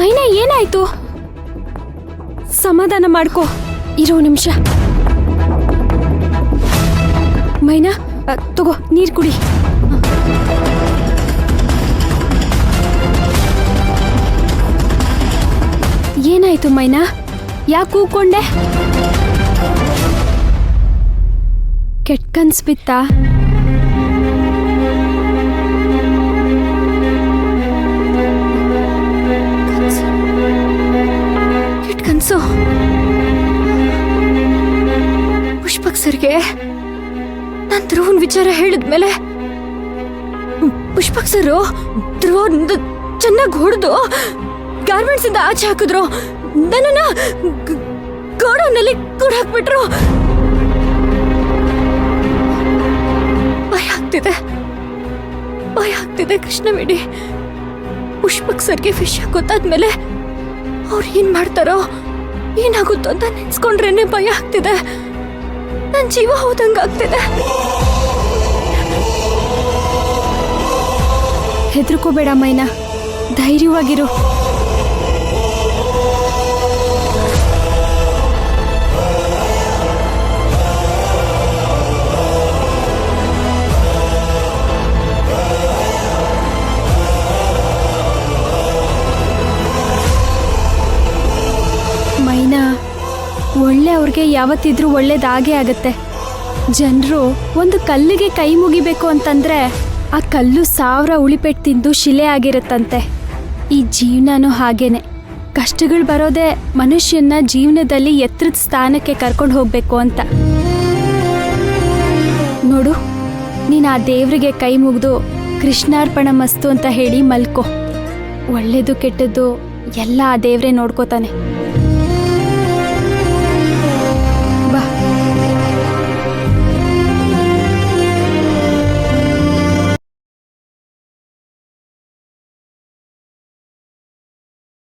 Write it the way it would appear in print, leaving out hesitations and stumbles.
ಮೈನಾ ಏನಾಯ್ತು? ಸಮಾಧಾನ ಮಾಡ್ಕೋ, ಇರೋ ನಿಮಿಷ. ಮೈನಾ ತಗೋ, ನೀರು ಕುಡಿ. ಏನಾಯ್ತು ಮೈನಾ? ಯಾಕೆ ಕೂಕೊಂಡೆ? ಕೆಟ್ಟ ಕನ್ಸ್ ಬಿತ್ತಾ? ಕೆಟ್ಟ ಕನ್ಸು? ಪುಷ್ಪಕ್ ಸರ್ಗೆ ನಾನು ಧ್ರುವನ್ ವಿಚಾರ ಹೇಳಿದ್ಮೇಲೆ ಪುಷ್ಪಕ್ ಸರು ಧ್ರುವ ಚೆನ್ನಾಗಿ ಹೊಡೆದು ಗಾರ್ಮೆಂಟ್ಸ್ ಇಂದ ಆಚೆ ಹಾಕಿದ್ರು. ನನ್ನನ್ನ ಗೋಡೌನ್ನಲ್ಲಿ ಕೂಡ ಹಾಕ್ಬಿಟ್ರು. ಭಯ ಆಗ್ತಿದೆ ಕೃಷ್ಣವೇಣಿ. ಪುಷ್ಪಕ್ ಸರ್ಗೆ ವಿಷಯ ಗೊತ್ತಾದ್ಮೇಲೆ ಅವ್ರು ಏನ್ ಮಾಡ್ತಾರೋ ಏನಾಗುತ್ತೋ ಅಂತ ನೆನ್ಸ್ಕೊಂಡ್ರೇನೆ ಭಯ ಆಗ್ತಿದೆ. ನನ್ ಜೀವ ಹೋದಂಗಾಗ್ತಿದೆ. ಹೆದರ್ಕೋಬೇಡ ಮೈನಾ, ಧೈರ್ಯವಾಗಿರು. ಮೈನಾ, ಒಳ್ಳೆಯವ್ರಿಗೆ ಯಾವತ್ತಿದ್ರೂ ಒಳ್ಳೇದಾಗೇ ಆಗತ್ತೆ. ಜನರು ಒಂದು ಕಲ್ಲಿಗೆ ಕೈ ಮುಗಿಬೇಕು ಅಂತಂದ್ರೆ ಆ ಕಲ್ಲು 1000 ಉಳಿಪೆಟ್ಟು ತಿಂದು ಶಿಲೆ ಆಗಿರುತ್ತಂತೆ. ಈ ಜೀವನನೂ ಹಾಗೇನೆ. ಕಷ್ಟಗಳು ಬರೋದೇ ಮನುಷ್ಯನ ಜೀವನದಲ್ಲಿ ಎತ್ತರದ ಸ್ಥಾನಕ್ಕೆ ಕರ್ಕೊಂಡು ಹೋಗ್ಬೇಕು ಅಂತ. ನೋಡು, ನೀನು ಆ ದೇವ್ರಿಗೆ ಕೈ ಮುಗಿದು ಕೃಷ್ಣಾರ್ಪಣ ಮಸ್ತು ಅಂತ ಹೇಳಿ ಮಲ್ಕೋ. ಒಳ್ಳೇದು ಕೆಟ್ಟದ್ದು ಎಲ್ಲ ಆ ದೇವ್ರೇ ನೋಡ್ಕೋತಾನೆ.